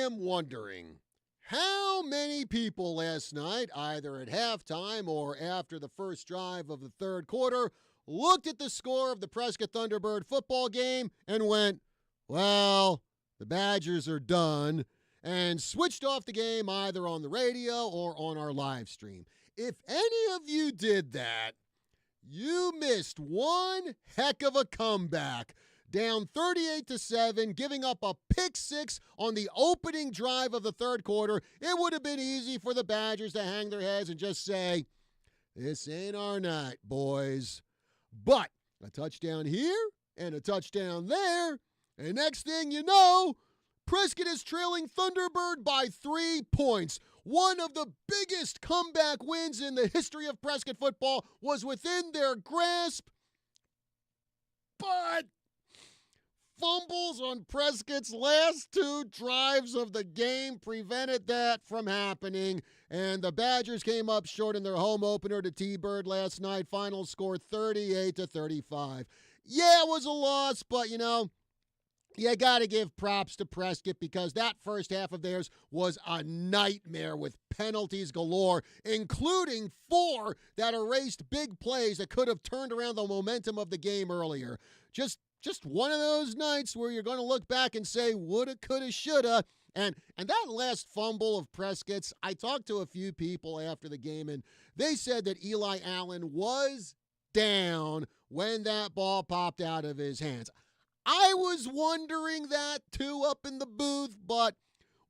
am wondering how many people last night, either at halftime or after the first drive of the third quarter, looked at the score of the Prescott Thunderbird football game and went, well, the Badgers are done, and switched off the game either on the radio or on our live stream. If any of you did that, you missed one heck of a comeback. Down 38-7, giving up a pick six on the opening drive of the third quarter. It would have been easy for the Badgers to hang their heads and just say, this ain't our night, boys. But a touchdown here and a touchdown there, and next thing you know, Prescott is trailing Thunderbird by 3 points. One of the biggest comeback wins in the history of Prescott football was within their grasp, but fumbles on Prescott's last two drives of the game prevented that from happening, and the Badgers came up short in their home opener to T-Bird last night. Final score 38-35. Yeah, it was a loss, but you got to give props to Prescott because that first half of theirs was a nightmare with penalties galore, including 4 that erased big plays that could have turned around the momentum of the game earlier. Just one of those nights where you're going to look back and say, woulda, coulda, shoulda. And that last fumble of Prescott's, I talked to a few people after the game, and they said that Eli Allen was down when that ball popped out of his hands. I was wondering that too up in the booth, but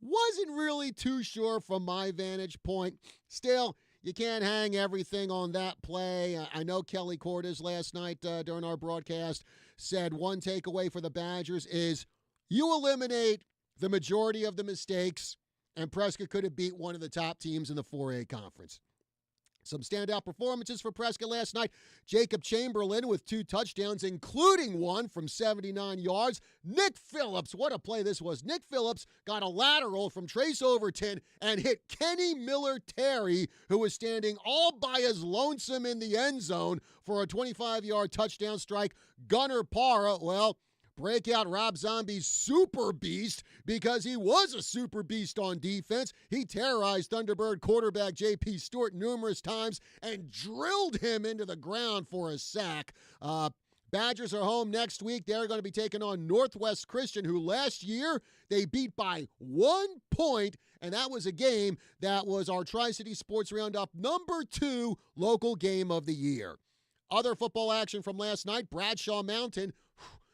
wasn't really too sure from my vantage point. Still, you can't hang everything on that play. I know Kelly Cordes last night during our broadcast said one takeaway for the Badgers is you eliminate the majority of the mistakes, and Prescott could have beat one of the top teams in the 4A conference. Some standout performances for Prescott last night. Jacob Chamberlain with 2 touchdowns, including one from 79 yards. Nick Phillips, what a play this was. Nick Phillips got a lateral from Trace Overton and hit Kenny Miller-Terry, who was standing all by his lonesome in the end zone for a 25-yard touchdown strike. Gunnar Parra, breakout Rob Zombie's super beast because he was a super beast on defense. He terrorized Thunderbird quarterback J.P. Stewart numerous times and drilled him into the ground for a sack. Badgers are home next week. They're going to be taking on Northwest Christian, who last year they beat by 1 point, and that was a game that was our Tri-City Sports Roundup number 2 local game of the year. Other football action from last night, Bradshaw Mountain,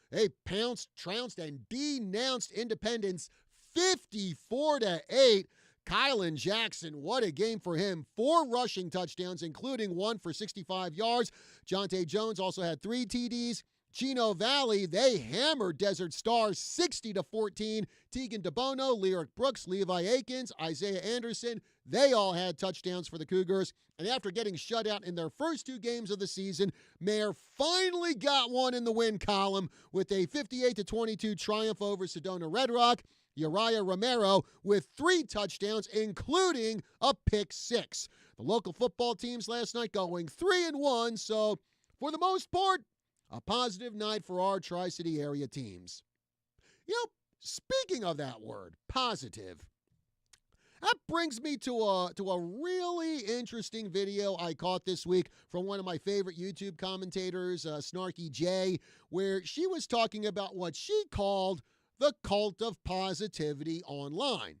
they trounced, and denounced Independence 54-8. Kylan Jackson, what a game for him. 4 rushing touchdowns, including one for 65 yards. Jonte Jones also had 3 TDs. Chino Valley, they hammered Desert Stars 60-14. Tegan DeBono, Lyric Brooks, Levi Akins, Isaiah Anderson, they all had touchdowns for the Cougars. And after getting shut out in their first 2 games of the season, Mare finally got one in the win column with a 58-22 triumph over Sedona Red Rock. Uriah Romero with 3 touchdowns, including a pick 6. The local football teams last night going 3-1, so for the most part, a positive night for our Tri-City area teams. Speaking of that word, positive, that brings me to a really interesting video I caught this week from one of my favorite YouTube commentators, Snarky J, where she was talking about what she called the cult of positivity online.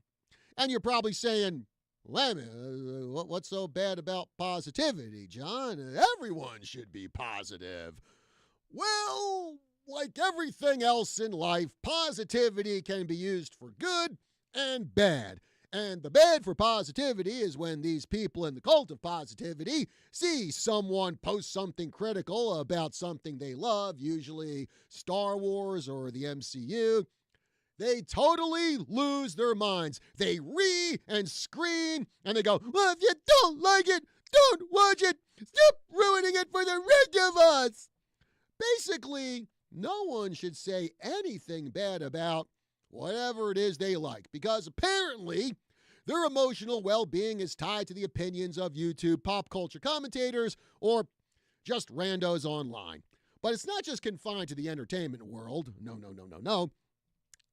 And you're probably saying, wait a minute, what's so bad about positivity, John? Everyone should be positive. Well, like everything else in life, positivity can be used for good and bad. And the bad for positivity is when these people in the cult of positivity see someone post something critical about something they love, usually Star Wars or the MCU. They totally lose their minds. They and scream, and they go, well, if you don't like it, don't watch it. Stop ruining it for the rest of us. Basically, no one should say anything bad about whatever it is they like, because apparently their emotional well-being is tied to the opinions of YouTube pop culture commentators or just randos online. But it's not just confined to the entertainment world. No.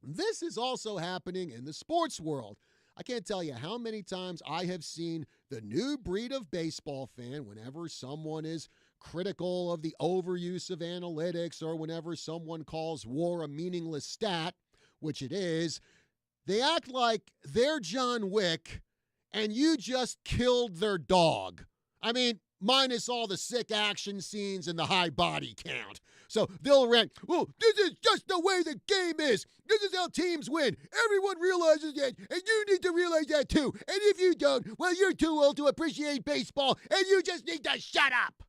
This is also happening in the sports world. I can't tell you how many times I have seen the new breed of baseball fan whenever someone is critical of the overuse of analytics or whenever someone calls WAR a meaningless stat, which it is. They act like they're John Wick and you just killed their dog. I mean, minus all the sick action scenes and the high body count. So they'll rant, oh, this is just the way the game is. This is how teams win. Everyone realizes that, and you need to realize that too. And if you don't, well, you're too old to appreciate baseball, and you just need to shut up.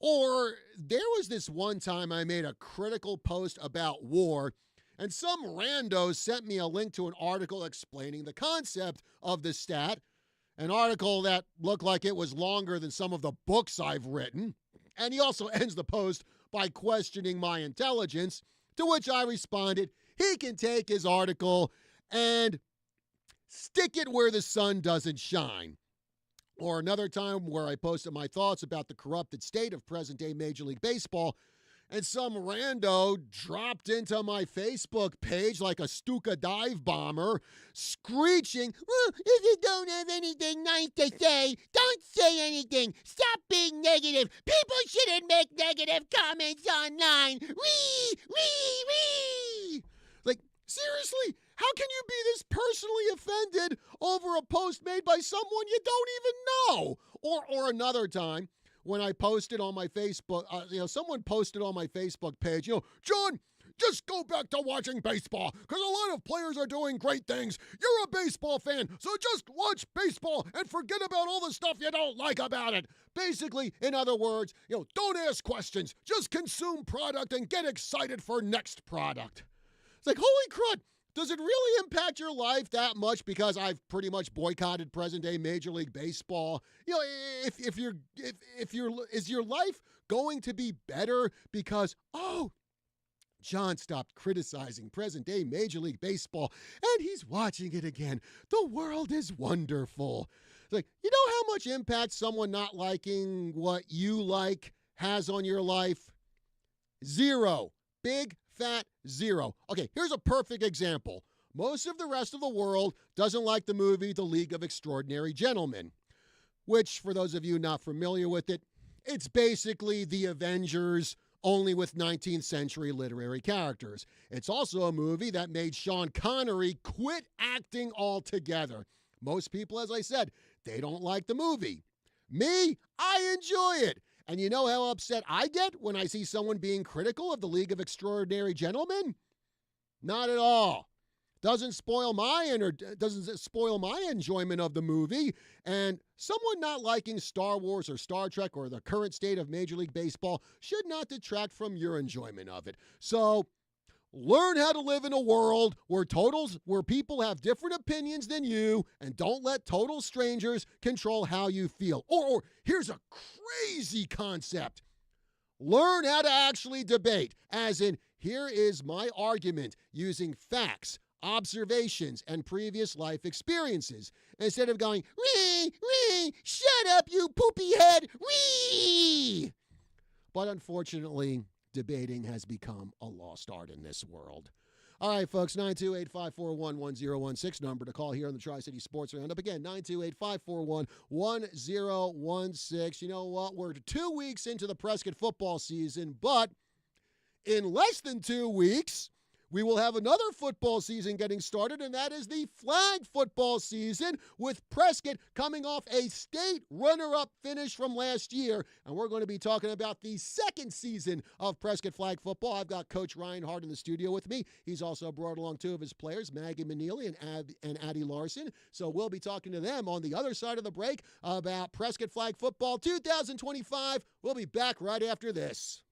Or there was this one time I made a critical post about WAR, and some rando sent me a link to an article explaining the concept of the stat, an article that looked like it was longer than some of the books I've written. And he also ends the post by questioning my intelligence, to which I responded, he can take his article and stick it where the sun doesn't shine. Or another time where I posted my thoughts about the corrupted state of present-day Major League Baseball, and some rando dropped into my Facebook page like a Stuka dive bomber, screeching, well, if you don't have anything nice to say, don't say anything. Stop being negative. People shouldn't make negative comments online. Wee. Like, seriously, how can you be this personally offended over a post made by someone you don't even know? Or another time, when I posted on my Facebook, someone posted on my Facebook page, John, just go back to watching baseball because a lot of players are doing great things. You're a baseball fan, so just watch baseball and forget about all the stuff you don't like about it. Basically, in other words, don't ask questions. Just consume product and get excited for next product. It's like, holy crud. Does it really impact your life that much because I've pretty much boycotted present-day Major League Baseball? Is your life going to be better because, John stopped criticizing present-day Major League Baseball and he's watching it again. The world is wonderful. Like, you know how much impact someone not liking what you like has on your life? Zero. Big fat zero. Okay, here's a perfect example. Most of the rest of the world doesn't like the movie The League of Extraordinary Gentlemen, which, for those of you not familiar with it, it's basically the Avengers, only with 19th century literary characters. It's also a movie that made Sean Connery quit acting altogether. Most people, as I said, they don't like the movie. Me, I enjoy it. And you know how upset I get when I see someone being critical of The League of Extraordinary Gentlemen? Not at all. Doesn't spoil my enjoyment of the movie. And someone not liking Star Wars or Star Trek or the current state of Major League Baseball should not detract from your enjoyment of it. So learn how to live in a world where people have different opinions than you, and don't let total strangers control how you feel. Or here's a crazy concept. Learn how to actually debate, as in, here is my argument using facts, observations, and previous life experiences, instead of going, wee, shut up, you poopy head, wee. But unfortunately, debating has become a lost art in this world. All right, folks, 928-541-1016, number to call here on the Tri-City Sports Roundup. Again, 928-541-1016. You know what? We're 2 weeks into the Prescott football season, but in less than 2 weeks, we will have another football season getting started, and that is the flag football season, with Prescott coming off a state runner-up finish from last year. And we're going to be talking about the second season of Prescott flag football. I've got Coach Ryan Hart in the studio with me. He's also brought along two of his players, Maggie Maneely and Addie Larson. So we'll be talking to them on the other side of the break about Prescott flag football 2025. We'll be back right after this.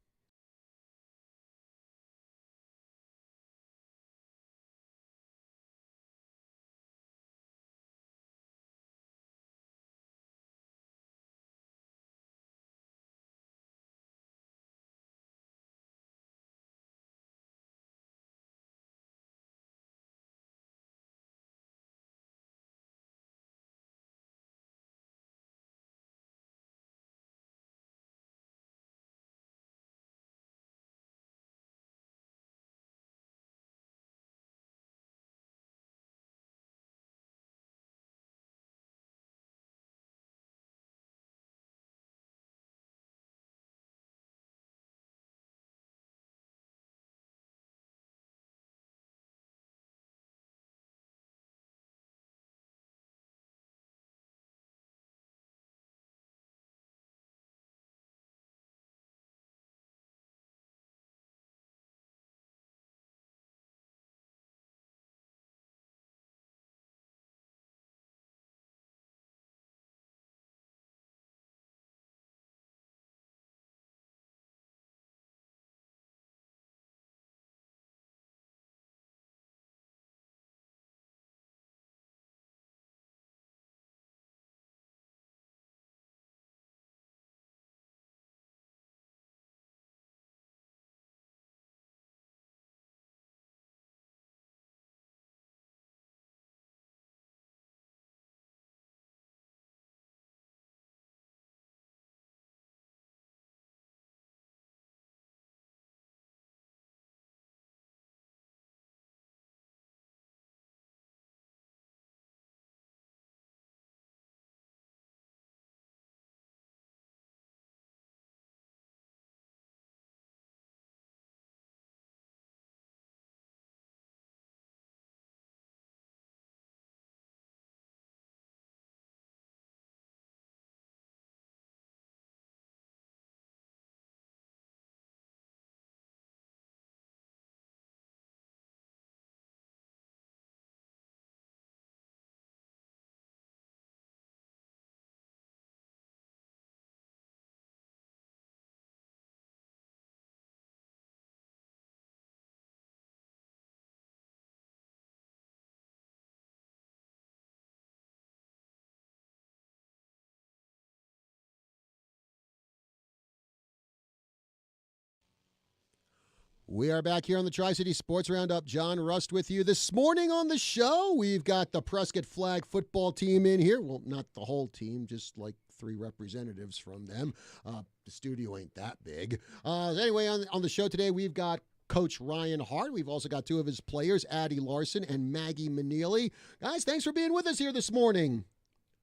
We are back here on the Tri-City Sports Roundup. John Rust with you. This morning on the show, we've got the Prescott flag football team in here. Well, not the whole team, just like 3 representatives from them. The studio ain't that big. Anyway, on the show today, we've got Coach Ryan Hart. We've also got 2 of his players, Addie Larson and Maggie Maneely. Guys, thanks for being with us here this morning.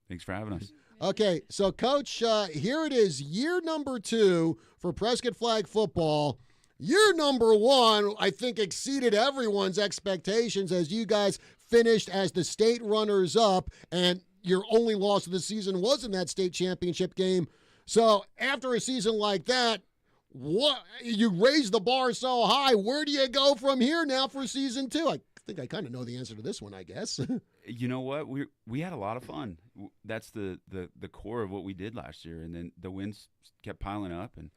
Thanks for having us. Okay, so Coach, here it is, year number 2 for Prescott flag football. Year number 1, I think, exceeded everyone's expectations as you guys finished as the state runners-up, and your only loss of the season was in that state championship game. So after a season like that, what you raised the bar so high, where do you go from here now for season 2? I think I kind of know the answer to this one, I guess. You know what? We had a lot of fun. That's the core of what we did last year, and then the wins kept piling up, and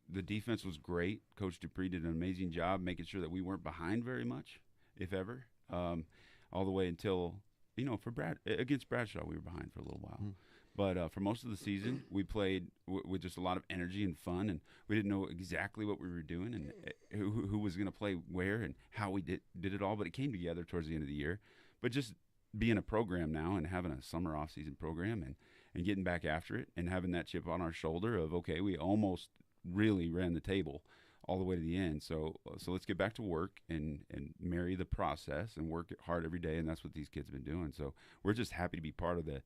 the defense was great. Coach Dupree did an amazing job making sure that we weren't behind very much, if ever, all the way until, for against Bradshaw, we were behind for a little while. But for most of the season, we played with just a lot of energy and fun, and we didn't know exactly what we were doing and who was going to play where and how we did it all. But it came together towards the end of the year. But just being a program now and having a summer off-season program and getting back after it and having that chip on our shoulder of, okay, we almost really ran the table all the way to the end. So let's get back to work and marry the process and work hard every day, and that's what these kids have been doing. So we're just happy to be part of the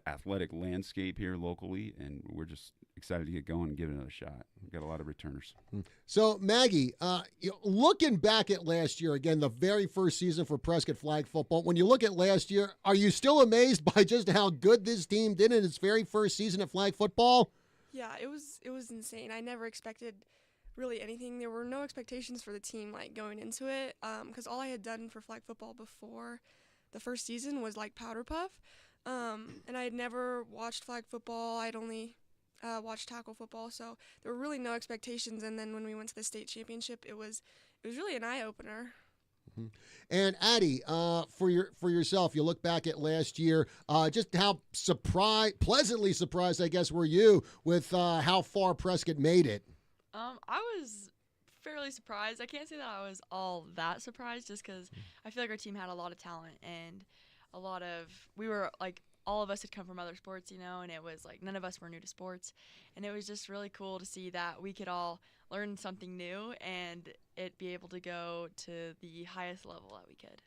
athletic landscape here locally, and we're just excited to get going and give it another shot. We've got a lot of returners. So, Maggie, looking back at last year, again, the very first season for Prescott flag football, when you look at last year, are you still amazed by just how good this team did in its very first season of flag football? Yeah, it was insane. I never expected really anything. There were no expectations for the team going into it, because all I had done for flag football before the first season was powder puff. And I had never watched flag football. I'd only watched tackle football, so there were really no expectations. And then when we went to the state championship, it was really an eye-opener. And Addie, for yourself, you look back at last year, just how pleasantly surprised, I guess, were you with how far Prescott made it? I was fairly surprised. I can't say that I was all that surprised, just because I feel like our team had a lot of talent and we were all of us had come from other sports, and it was none of us were new to sports, and it was just really cool to see that we could all learn something new and it be able to go to the highest level that we could.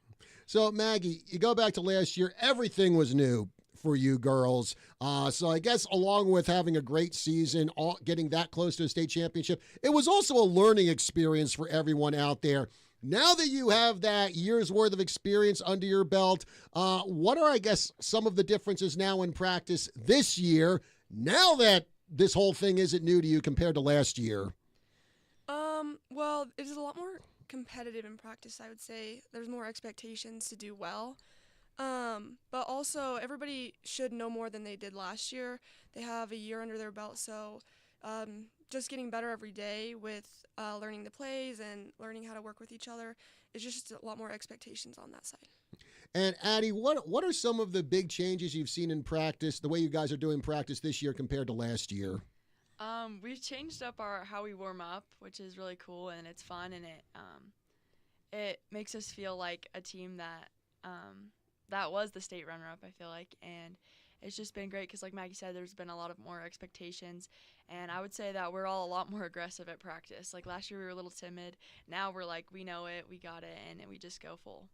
So Maggie, you go back to last year, everything was new for you girls. So I guess along with having a great season, getting that close to a state championship, it was also a learning experience for everyone out there. Now that you have that year's worth of experience under your belt, what are, I guess, some of the differences now in practice this year, now that this whole thing isn't new to you compared to last year? Well, it was a lot more competitive in practice, I would say. There's more expectations to do well. But also, everybody should know more than they did last year. They have a year under their belt, so just getting better every day with learning the plays and learning how to work with each other. It's just a lot more expectations on that side. And Addie, what are some of the big changes you've seen in practice, the way you guys are doing practice this year compared to last year? We've changed up how we warm up, which is really cool, and it's fun, and it makes us feel like a team that was the state runner-up, I feel like, and it's just been great because, like Maggie said, there's been a lot of more expectations, and I would say that we're all a lot more aggressive at practice. Last year we were a little timid. Now we're we know it, we got it, and we just go full.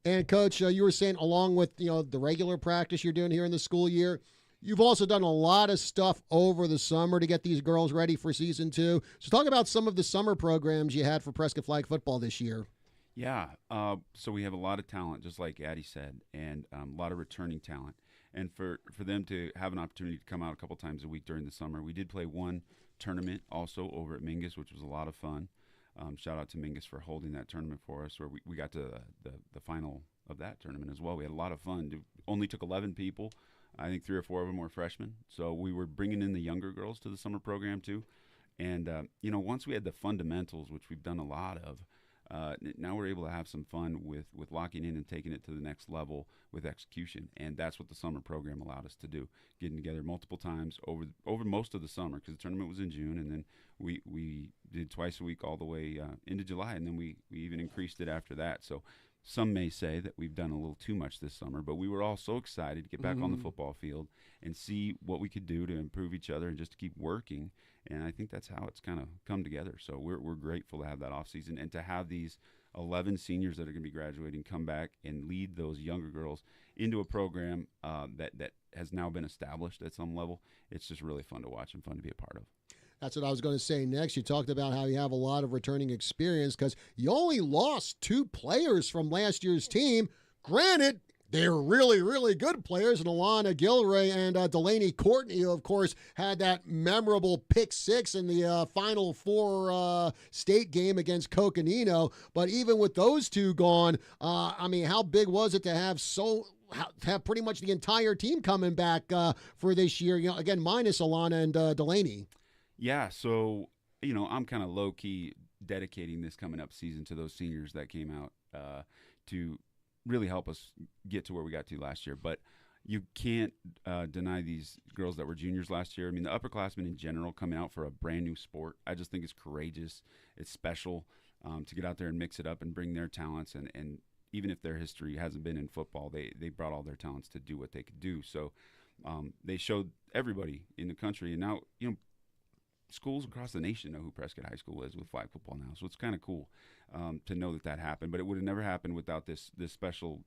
And Coach, you were saying along with the regular practice you're doing here in the school year, you've also done a lot of stuff over the summer to get these girls ready for season 2. So talk about some of the summer programs you had for Prescott flag football this year. Yeah, so we have a lot of talent, just like Addie said, and a lot of returning talent. And for them to have an opportunity to come out a couple times a week during the summer, we did play one tournament also over at Mingus, which was a lot of fun. Shout out to Mingus for holding that tournament for us, where we got to the final of that tournament as well. We had a lot of fun. It only took 11 people. I think 3 or 4 of them were freshmen. So we were bringing in the younger girls to the summer program too. And, once we had the fundamentals, which we've done a lot of, now we're able to have some fun with locking in and taking it to the next level with execution, and that's what the summer program allowed us to do, getting together multiple times over most of the summer, because the tournament was in June, and then we did twice a week all the way into July, and then we even increased it after that. So some may say that we've done a little too much this summer, but we were all so excited to get back on the football field and see what we could do to improve each other and just to keep working. And I think that's how it's kind of come together. So we're grateful to have that off season and to have these 11 seniors that are going to be graduating come back and lead those younger girls into a program that has now been established at some level. It's just really fun to watch and fun to be a part of. That's what I was going to say next. You talked about how you have a lot of returning experience because you only lost 2 players from last year's team. Granted, they're really, really good players, and Alana Gilray and Delaney Courtney, who, of course, had that memorable pick 6 in the Final Four state game against Coconino. But even with those 2 gone, I mean, how big was it to have pretty much the entire team coming back for this year? You know, again, minus Alana and Delaney. Yeah, so, I'm kind of low-key dedicating this coming up season to those seniors that came out to really help us get to where we got to last year. But you can't deny these girls that were juniors last year. I mean, the upperclassmen in general coming out for a brand-new sport, I just think it's courageous. It's special to get out there and mix it up and bring their talents. And even if their history hasn't been in football, they brought all their talents to do what they could do. So they showed everybody in the country. And now, schools across the nation know who Prescott High School is with flag football now, so it's kind of cool to know that happened. But it would have never happened without this special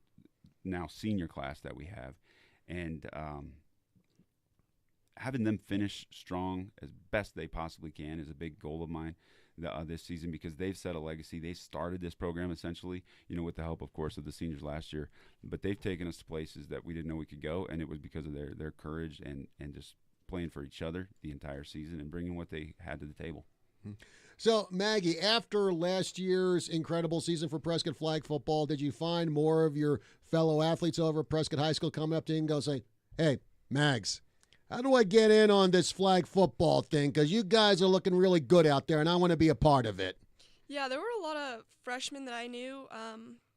now senior class that we have, and having them finish strong as best they possibly can is a big goal of mine this season, because they've set a legacy. They started this program essentially, with the help, of course, of the seniors last year, but they've taken us to places that we didn't know we could go, and it was because of their courage and just playing for each other the entire season and bringing what they had to the table. So, Maggie, after last year's incredible season for Prescott flag football, did you find more of your fellow athletes over at Prescott High School coming up to you and go say, hey, Mags, how do I get in on this flag football thing? Because you guys are looking really good out there, and I want to be a part of it. Yeah, there were a lot of freshmen that I knew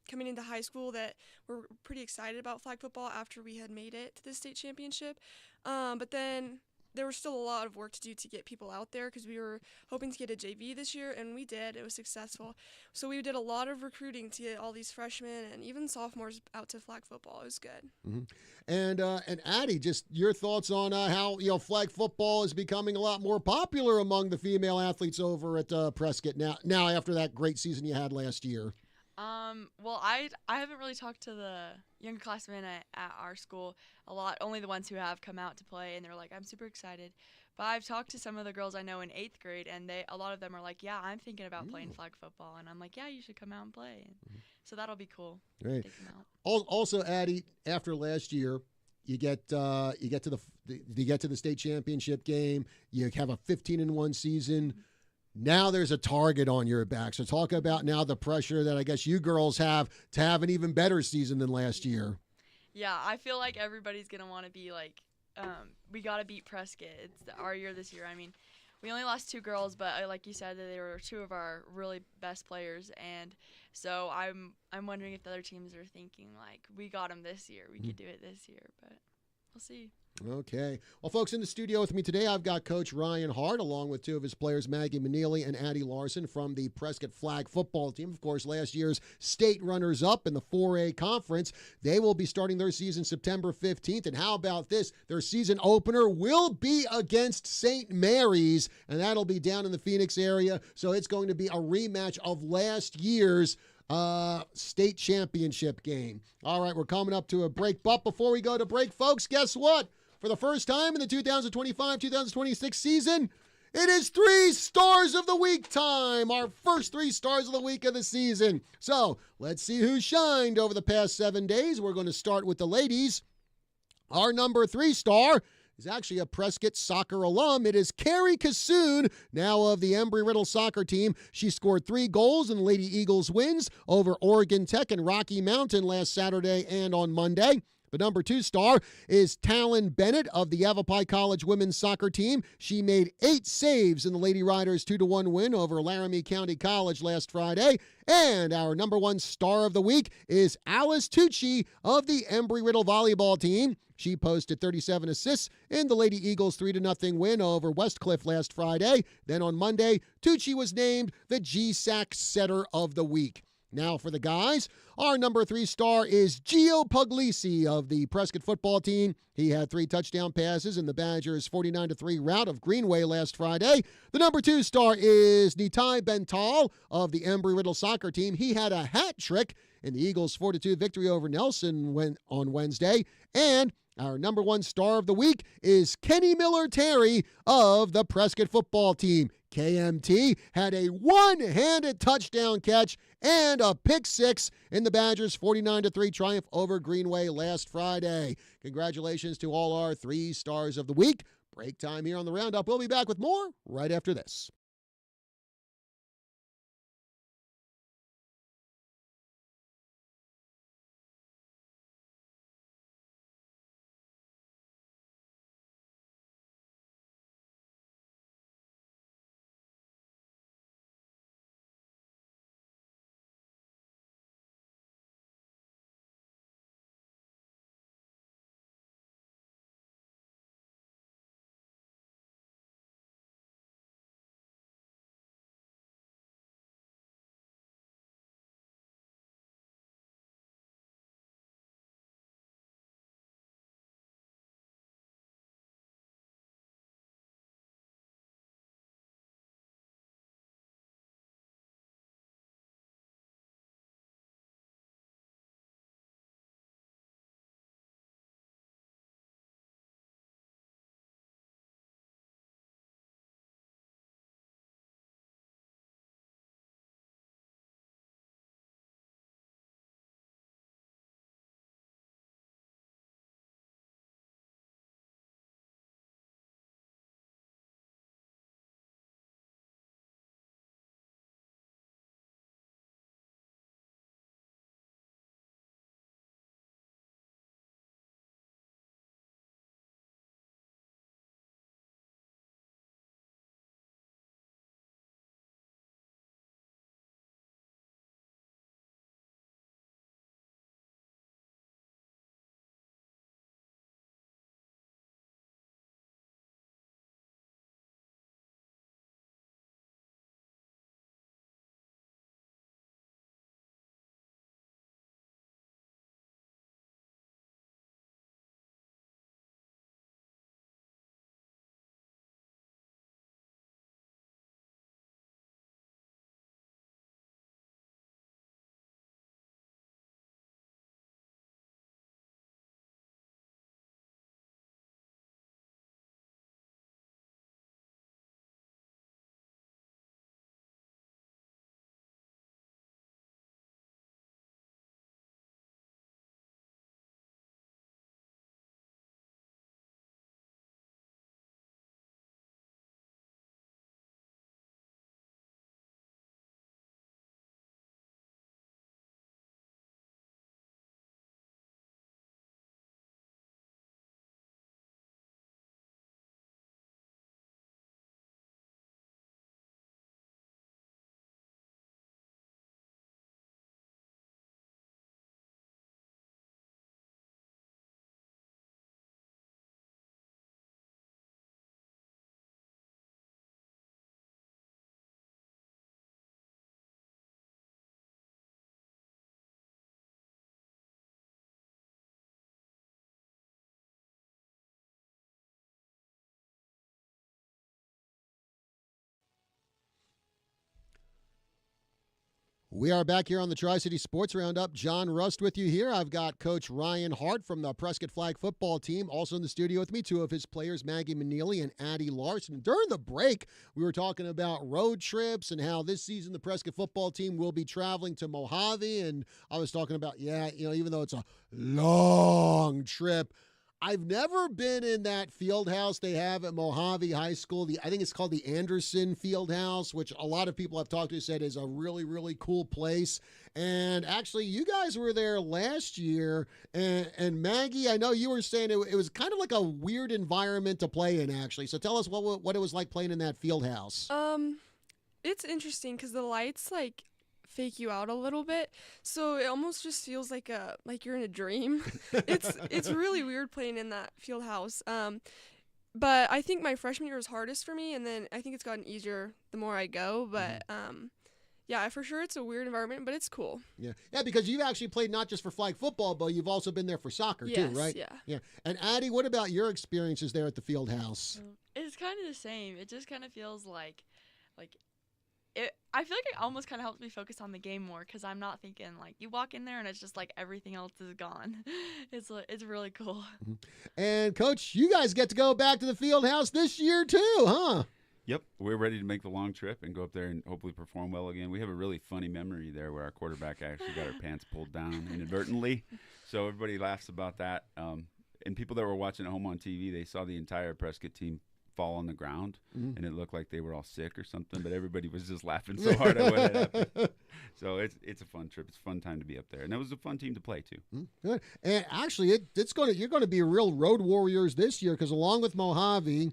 coming into high school that were pretty excited about flag football after we had made it to the state championship. But then there was still a lot of work to do to get people out there because we were hoping to get a JV this year, and we did. It was successful. So we did a lot of recruiting to get all these freshmen and even sophomores out to flag football. It was good. Mm-hmm. And Addie, just your thoughts on how flag football is becoming a lot more popular among the female athletes over at Prescott now after that great season you had last year. Well, I haven't really talked to the younger classmen at our school a lot, only the ones who have come out to play, and they're like, I'm super excited. But I've talked to some of the girls I know in 8th grade, and a lot of them are like, yeah, I'm thinking about playing flag football. And I'm like, yeah, you should come out and play. So that'll be cool. Great. Take them out. Also, Addie, after last year, you get to the state championship game. You have a 15-1 season. Now there's a target on your back. So talk about now the pressure that I guess you girls have to have an even better season than last year. Yeah, I feel like everybody's going to want to be like, we got to beat Prescott. It's our year this year. I mean, we only lost 2 girls, but like you said, they were 2 of our really best players. And so I'm wondering if the other teams are thinking, like, we got them this year. We could do it this year, but we'll see. Okay. Well, folks, in the studio with me today, I've got Coach Ryan Hart, along with 2 of his players, Maggie Maneely and Addie Larson from the Prescott flag football team. Of course, last year's state runners-up in the 4A conference. They will be starting their season September 15th. And how about this? Their season opener will be against St. Mary's, and that'll be down in the Phoenix area. So it's going to be a rematch of last year's state championship game. All right, we're coming up to a break. But before we go to break, folks, guess what? For the first time in the 2025-2026 season, it is 3 Stars of the Week time, our first 3 Stars of the Week of the season. So let's see who shined over the past 7 days. We're going to start with the ladies. Our number 3 star is actually a Prescott soccer alum. It is Carrie Cassoon, now of the Embry-Riddle soccer team. She scored 3 goals in the Lady Eagles wins over Oregon Tech and Rocky Mountain last Saturday and on Monday. The number 2 star is Talon Bennett of the Yavapai College women's soccer team. She made 8 saves in the Lady Riders' 2-1 win over Laramie County College last Friday. And our number 1 star of the week is Alice Tucci of the Embry-Riddle volleyball team. She posted 37 assists in the Lady Eagles' 3-0 win over Westcliff last Friday. Then on Monday, Tucci was named the GSAC Setter of the Week. Now for the guys, our number 3 star is Gio Puglisi of the Prescott football team. He had 3 touchdown passes in the Badgers' 49-3 rout of Greenway last Friday. The number 2 star is Nitai Bental of the Embry-Riddle soccer team. He had a hat trick in the Eagles' 4-2 victory over Nelson on Wednesday. And our number 1 star of the week is Kenny Miller-Terry of the Prescott football team. KMT had a one-handed touchdown catch and a pick 6 in the Badgers' 49-3 triumph over Greenway last Friday. Congratulations to all our 3 stars of the week. Break time here on the Roundup. We'll be back with more right after this. We are back here on the Tri-City Sports Roundup. John Rust with you here. I've got Coach Ryan Hart from the Prescott Flag football team also in the studio with me. 2 of his players, Maggie Manili and Addie Larson. During the break, we were talking about road trips and how this season the Prescott football team will be traveling to Mojave. And I was talking about, even though it's a long trip, I've never been in that field house they have at Mojave High School. I think it's called the Anderson Field House, which a lot of people I've talked to said is a really, really cool place. And actually, you guys were there last year. And Maggie, I know you were saying it was kind of like a weird environment to play in, actually. So tell us what it was like playing in that field house. It's interesting because the lights like fake you out a little bit, so it almost just feels like you're in a dream. It's really weird playing in that field house. But I think my freshman year was hardest for me, and then I think it's gotten easier the more I go. But yeah, for sure it's a weird environment, but it's cool. Yeah, because you've actually played not just for flag football, but you've also been there for soccer too, right? Yeah. And Addie, what about your experiences there at the field house? It's kind of the same. It just kind of feels like I feel like it almost kind of helps me focus on the game more because I'm not thinking like you walk in there and it's just like everything else is gone. It's really cool. And Coach, you guys get to go back to the field house this year too, huh? Yep, we're ready to make the long trip and go up there and hopefully perform well again. We have a really funny memory there where our quarterback actually got her pants pulled down inadvertently, so everybody laughs about that. And people that were watching at home on TV, they saw the entire Prescott team fall on the ground, and it looked like they were all sick or something, but everybody was just laughing so hard at what had happened. So it's a fun trip. It's a fun time to be up there, and it was a fun team to play too. Good. And actually, you're going to be real road warriors this year because along with Mojave,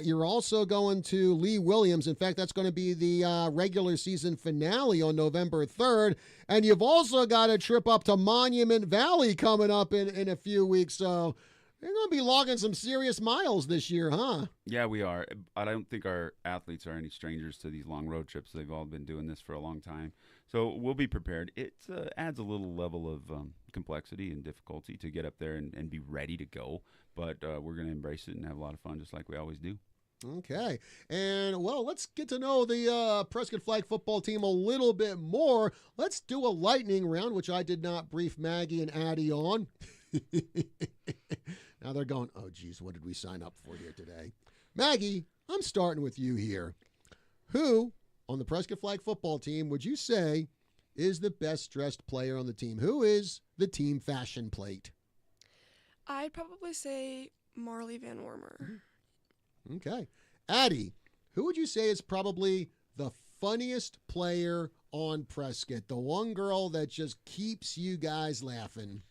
you're also going to Lee Williams. In fact, that's going to be the regular season finale on November 3rd, and you've also got a trip up to Monument Valley coming up in a few weeks. So you're going to be logging some serious miles this year, huh? Yeah, we are. I don't think our athletes are any strangers to these long road trips. They've all been doing this for a long time. So we'll be prepared. It adds a little level of complexity and difficulty to get up there and be ready to go. But we're going to embrace it and have a lot of fun just like we always do. Okay. And, well, let's get to know the Prescott flag football team a little bit more. Let's do a lightning round, which I did not brief Maggie and Addie on. Now they're going, oh, geez, what did we sign up for here today? Maggie, I'm starting with you here. Who on the Prescott flag football team would you say is the best dressed player on the team? Who is the team fashion plate? I'd probably say Marley Van Wormer. Okay. Addie, who would you say is probably the funniest player on Prescott? The one girl that just keeps you guys laughing.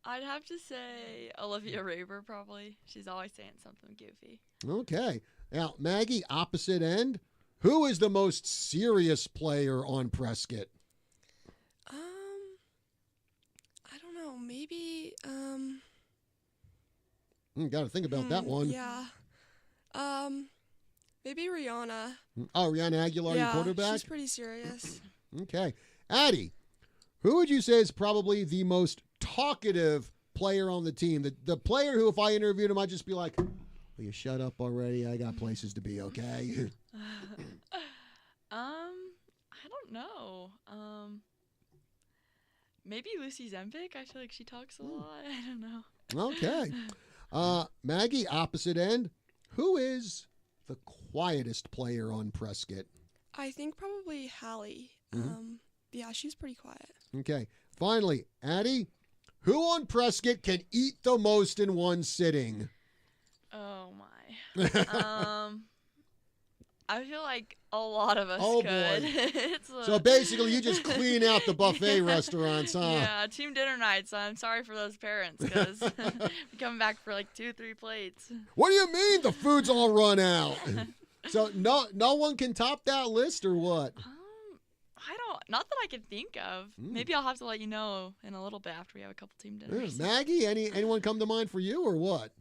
I'd have to say Olivia Raber probably. She's always saying something goofy. Okay. Now, Maggie, opposite end. Who is the most serious player on Prescott? I don't know. Maybe Got to think about that one. Yeah. Maybe Rihanna. Oh, Rihanna Aguilar, your quarterback? She's pretty serious. Okay. Addie, who would you say is probably the most talkative player on the team? The player who, if I interviewed him, I'd just be like, will you shut up already? I got places to be, okay? I don't know. Maybe Lucy Zempic. I feel like she talks a lot. I don't know. Okay. Maggie, opposite end. Who is the quietest player on Prescott? I think probably Hallie. Yeah, she's pretty quiet. Okay. Finally, Addie, who on Prescott can eat the most in one sitting? Oh, my. I feel like a lot of us Oh, could. boy. So basically, you just clean out the buffet restaurants, huh? Yeah, team dinner nights. I'm sorry for those parents because we come back for like 2-3 plates. What do you mean the food's all run out? So no one can top that list or what? Not that I can think of. Maybe I'll have to let you know in a little bit after we have a couple team dinners. Maggie, anyone come to mind for you or what?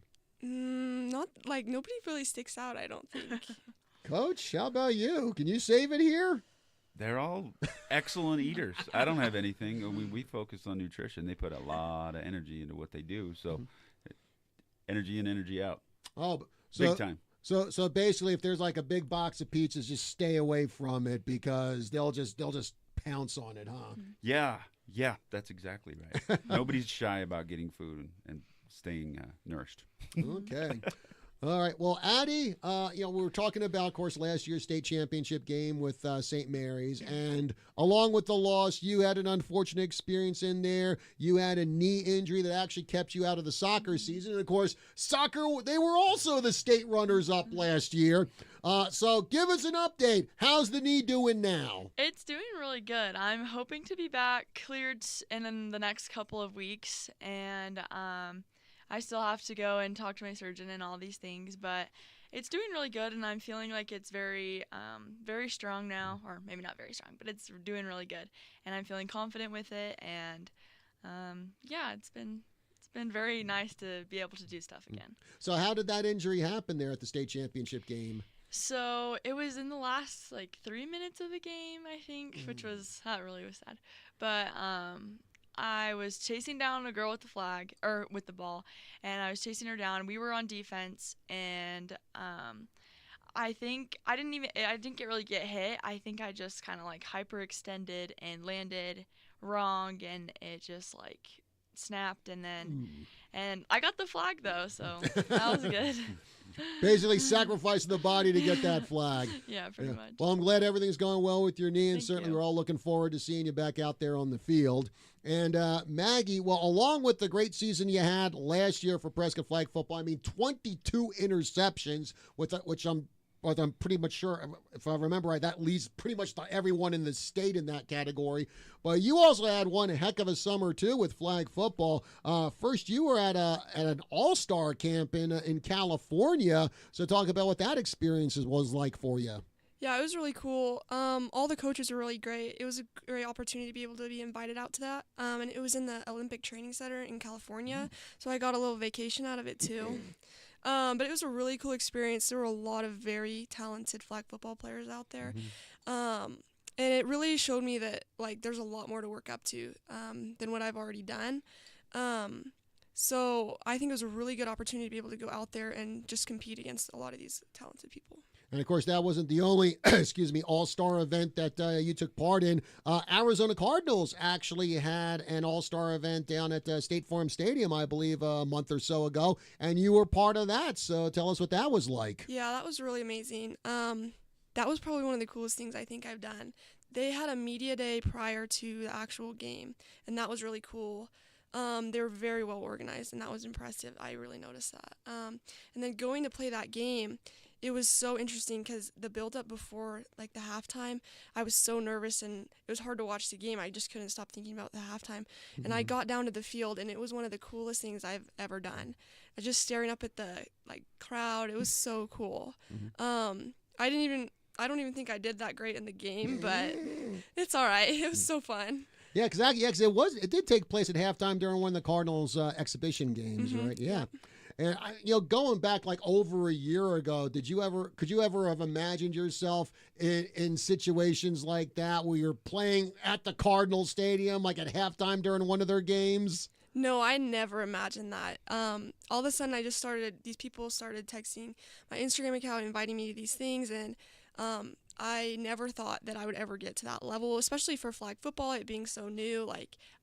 Not like nobody really sticks out, I don't think. Coach, how about you? Can you save it here? They're all excellent eaters. I don't have anything. We focus on nutrition. They put a lot of energy into what they do. So energy in, energy out. Oh, so, big time. So basically, if there's like a big box of pizzas, just stay away from it because they'll just pounce on it, huh? Yeah, that's exactly right. Nobody's shy about getting food and staying nourished. Okay. All right. Well, Addie, we were talking about, of course, last year's state championship game with St. Mary's. And along with the loss, you had an unfortunate experience in there. You had a knee injury that actually kept you out of the soccer season. And, of course, soccer, they were also the state runners-up last year. So give us an update. How's the knee doing now? It's doing really good. I'm hoping to be back cleared in the next couple of weeks. And I still have to go and talk to my surgeon and all these things, but it's doing really good, and I'm feeling like it's very strong now, or maybe not very strong, but it's doing really good, and I'm feeling confident with it, and it's been very nice to be able to do stuff again. So how did that injury happen there at the state championship game? So it was in the last 3 minutes of the game, I think, which was was sad, but I was chasing down a girl with with the ball, and I was chasing her down. We were on defense, and I think I didn't get hit. I think I just kind of hyperextended and landed wrong, and it just snapped, and I got the flag though, so that was good. Basically sacrificing the body to get that flag. Yeah, pretty much. Well, I'm glad everything's going well with your knee, and Thank certainly you. we're all looking forward to seeing you back out there on the field. And Maggie, well, along with the great season you had last year for Prescott flag football, 22 interceptions, which I'm pretty much sure, if I remember right, that leads pretty much to everyone in the state in that category. But you also had one heck of a summer, too, with flag football. First, you were at an all-star camp in California. So talk about what that experience was like for you. Yeah, it was really cool. All the coaches were really great. It was a great opportunity to be able to be invited out to that. And it was in the Olympic Training Center in California, so I got a little vacation out of it too. But it was a really cool experience. There were a lot of very talented flag football players out there. And it really showed me that there's a lot more to work up to than what I've already done. So I think it was a really good opportunity to be able to go out there and just compete against a lot of these talented people. And, of course, that wasn't the only, all-star event that you took part in. Arizona Cardinals actually had an all-star event down at State Farm Stadium, I believe, a month or so ago, and you were part of that. So tell us what that was like. Yeah, that was really amazing. That was probably one of the coolest things I think I've done. They had a media day prior to the actual game, and that was really cool. They were very well organized, and that was impressive. I really noticed that. And then going to play that game, it was so interesting because the build-up before the halftime, I was so nervous, and it was hard to watch the game. I just couldn't stop thinking about the halftime. And I got down to the field, and it was one of the coolest things I've ever done. I was just staring up at the crowd. It was so cool. I don't even think I did that great in the game, but it's all right. It was so fun. Yeah, exactly. Yeah, because it did take place at halftime during one of the Cardinals' exhibition games, right? Yeah. And going back over a year ago, could you ever have imagined yourself in situations like that where you're playing at the Cardinal Stadium at halftime during one of their games? No, I never imagined that. All of a sudden, these people started texting my Instagram account, inviting me to these things, and I never thought that I would ever get to that level, especially for flag football, it being so new.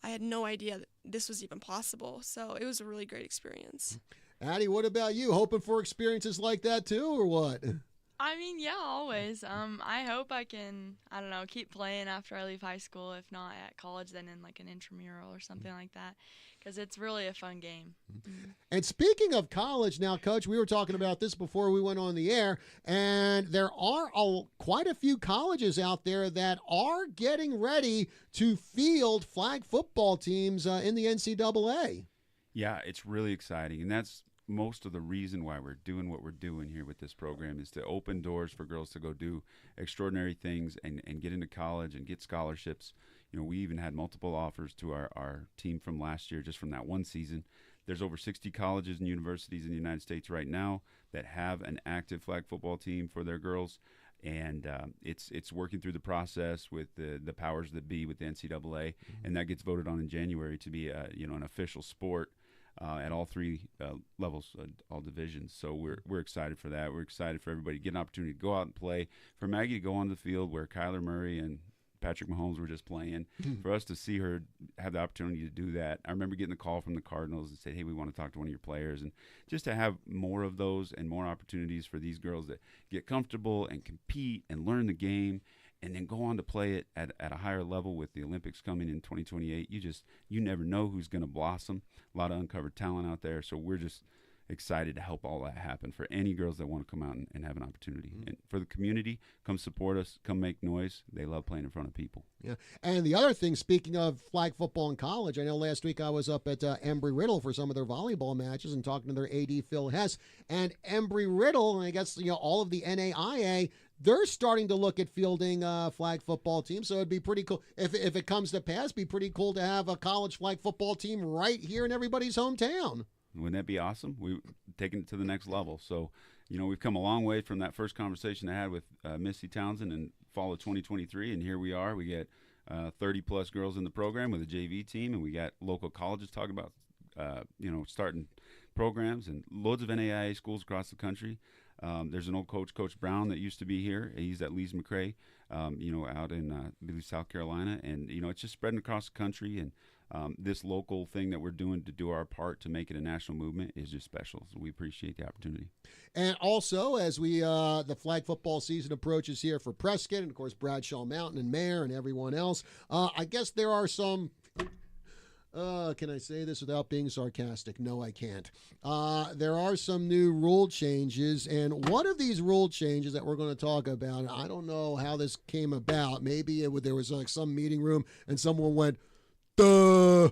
I had no idea that this was even possible. So it was a really great experience. Addie, what about you? Hoping for experiences like that too, or what? Yeah, always. I hope I can, keep playing after I leave high school. If not at college, then in an intramural or something like that, because it's really a fun game. And speaking of college now, Coach, we were talking about this before we went on the air, and there are quite a few colleges out there that are getting ready to field flag football teams in the NCAA. Yeah, it's really exciting, and that's most of the reason why we're doing what we're doing here with this program, is to open doors for girls to go do extraordinary things and get into college and get scholarships. We even had multiple offers to our team from last year, just from that one season. There's over 60 colleges and universities in the United States right now that have an active flag football team for their girls, and it's working through the process with the powers that be with the NCAA, and that gets voted on in January to be an official sport at all three levels, all divisions. So we're excited for that. We're excited for everybody to get an opportunity to go out and play, for Maggie to go on the field where Kyler Murray and Patrick Mahomes were just playing. For us to see her have the opportunity to do that, I remember getting the call from the Cardinals and said, hey, we want to talk to one of your players. And just to have more of those and more opportunities for these girls that get comfortable and compete and learn the game and then go on to play it at a higher level with the Olympics coming in 2028. You never know who's going to blossom. A lot of uncovered talent out there. So we're just excited to help all that happen for any girls that want to come out and have an opportunity. And for the community, come support us, come make noise. They love playing in front of people. Yeah. And the other thing, speaking of flag football in college, I know last week I was up at Embry-Riddle for some of their volleyball matches and talking to their AD, Phil Hess. And Embry-Riddle, and I guess all of the NAIA, they're starting to look at fielding flag football teams. So it'd be pretty cool. If it comes to pass, be pretty cool to have a college flag football team right here in everybody's hometown. Wouldn't that be awesome? We've taken it to the next level. So, we've come a long way from that first conversation I had with Missy Townsend in fall of 2023, and here we are. We get 30-plus girls in the program with a JV team, and we got local colleges talking about, starting programs and loads of NAIA schools across the country. There's an old coach, Coach Brown, that used to be here. He's at Lees McRae, out in South Carolina, and it's just spreading across the country. And this local thing that we're doing to do our part to make it a national movement is just special. So we appreciate the opportunity. And also, as the flag football season approaches here for Prescott, and of course Bradshaw Mountain and Mare and everyone else, I guess there are some. Can I say this without being sarcastic? No, I can't. There are some new rule changes, and one of these rule changes that we're going to talk about, I don't know how this came about. Maybe there was like some meeting room and someone went, "Duh,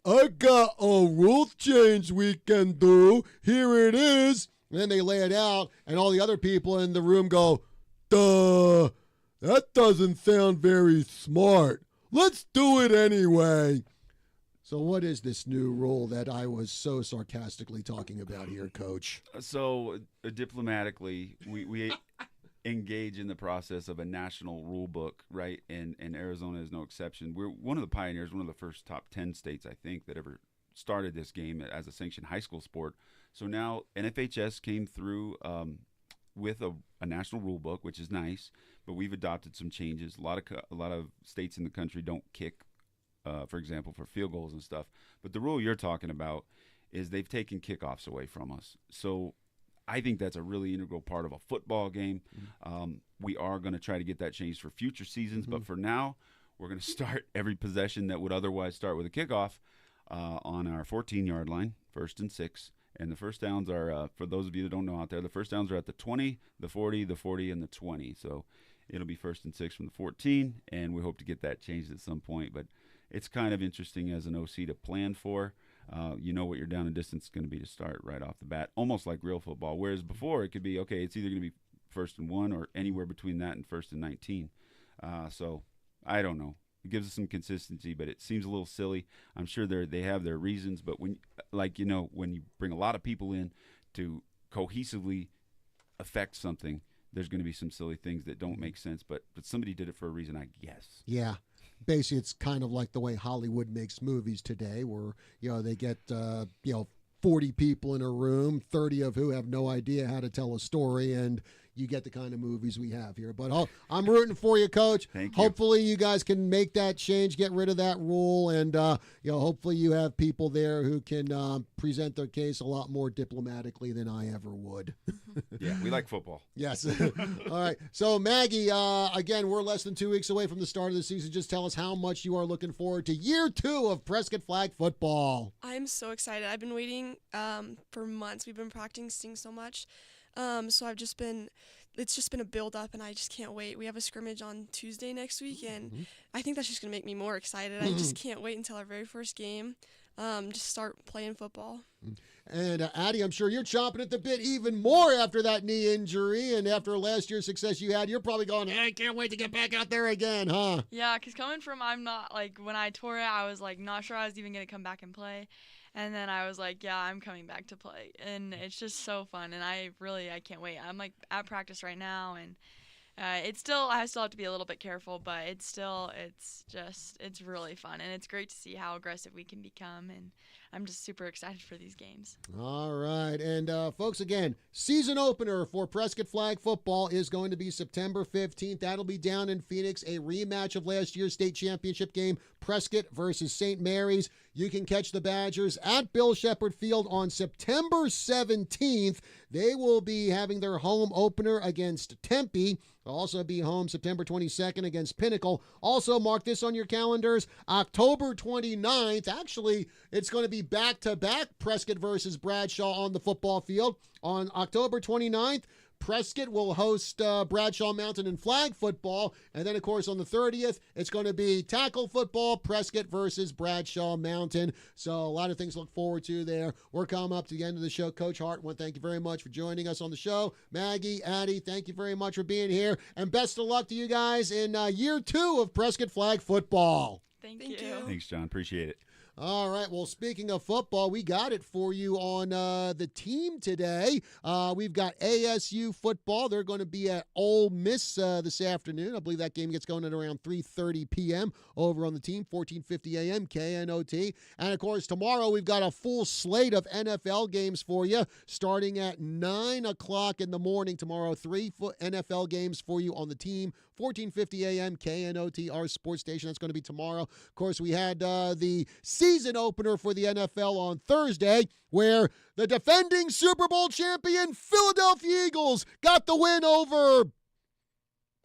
I got a rule change we can do. Here it is." And then they lay it out, and all the other people in the room go, "Duh, that doesn't sound very smart. Let's do it anyway." So what is this new rule that I was so sarcastically talking about here, Coach? So diplomatically, we engage in the process of a national rule book, right? And Arizona is no exception. We're one of the pioneers, one of the first top 10 states, I think, that ever started this game as a sanctioned high school sport. So now NFHS came through with a national rule book, which is nice, but we've adopted some changes. A lot of states in the country don't kick, for example, for field goals and stuff. But the rule you're talking about is they've taken kickoffs away from us. So I think that's a really integral part of a football game. We are going to try to get that changed for future seasons. But for now, we're going to start every possession that would otherwise start with a kickoff on our 14-yard line, 1st and 6. And the first downs are, for those of you that don't know out there, the first downs are at the 20, the 40, the 40, and the 20. So it'll be 1st and 6 from the 14, and we hope to get that changed at some point. But it's kind of interesting as an OC to plan for. You know what your down and distance is going to be to start right off the bat, almost like real football. Whereas before it could be, okay, it's either going to be 1st and 1 or anywhere between that and 1st and 19. So I don't know. It gives us some consistency, but it seems a little silly. I'm sure they have their reasons, but when you bring a lot of people in to cohesively affect something, there's going to be some silly things that don't make sense, but somebody did it for a reason, I guess. Yeah. Basically, it's kind of like the way Hollywood makes movies today, where they get 40 people in a room, 30 of who have no idea how to tell a story, and you get the kind of movies we have here. But I'm rooting for you, Coach. Thank you. Hopefully you guys can make that change, get rid of that rule, and hopefully you have people there who can present their case a lot more diplomatically than I ever would. Yeah, we like football. Yes. All right. So, Maggie, again, we're less than 2 weeks away from the start of the season. Just tell us how much you are looking forward to year 2 of Prescott flag football. I'm so excited. I've been waiting for months. We've been practicing so much. So it's just been a build up, and I just can't wait. We have a scrimmage on Tuesday next week, and I think that's just going to make me more excited. I just can't wait until our very first game. Just start playing football. And Addie, I'm sure you're chomping at the bit even more after that knee injury, and after last year's success you had, you're probably going, "Hey, I can't wait to get back out there again," huh? Yeah, because coming from, I'm not, when I tore it, I was, not sure I was even going to come back and play. And then I was like, yeah, I'm coming back to play. And it's just so fun. And I can't wait. I'm, at practice right now. And I still have to be a little bit careful, but it's really fun, and it's great to see how aggressive we can become, and I'm just super excited for these games. All right. And, folks, again, season opener for Prescott Flag Football is going to be September 15th. That'll be down in Phoenix, a rematch of last year's state championship game, Prescott versus St. Mary's. You can catch the Badgers at Bill Shepherd Field on September 17th. They will be having their home opener against Tempe. They'll also be home September 22nd against Pinnacle. Also, mark this on your calendars, October 29th. Actually, it's going to be back-to-back Prescott versus Bradshaw on the football field. On October 29th, Prescott will host Bradshaw Mountain in flag football. And then, of course, on the 30th, it's going to be tackle football, Prescott versus Bradshaw Mountain. So a lot of things to look forward to there. We're coming up to the end of the show. Coach Hart, I want to thank you very much for joining us on the show. Maggie, Addie, thank you very much for being here. And best of luck to you guys in year 2 of Prescott Flag Football. Thank Thank you. you. Thanks, John. Appreciate it. All right. Well, speaking of football, we got it for you on the team today. We've got ASU football. They're going to be at Ole Miss this afternoon. I believe that game gets going at around 3:30 p.m. over on the team, 14:50 a.m. KNOT. And, of course, tomorrow we've got a full slate of NFL games for you starting at 9 o'clock in the morning tomorrow. 3 NFL games for you on the team, 14:50 a.m. KNOT, our sports station. That's going to be tomorrow. Of course, we had the season opener for the NFL on Thursday, where the defending Super Bowl champion Philadelphia Eagles got the win over,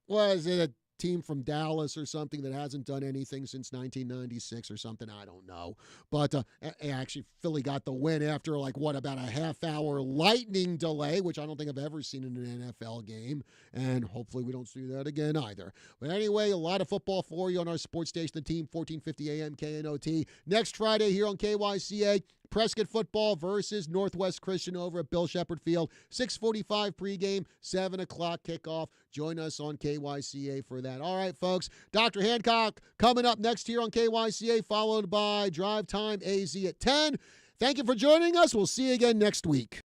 was it a team from Dallas or something that hasn't done anything since 1996 or something? I don't know. But actually, Philly got the win after, about a half-hour lightning delay, which I don't think I've ever seen in an NFL game. And hopefully we don't see that again either. But anyway, a lot of football for you on our sports station, the team, 14:50 a.m. KNOT. Next Friday here on KYCA, Prescott football versus Northwest Christian over at Bill Shepherd Field. 6:45 pregame, 7 o'clock kickoff. Join us on KYCA for that. All right, folks. Dr. Hancock coming up next here on KYCA, followed by Drive Time AZ at 10. Thank you for joining us. We'll see you again next week.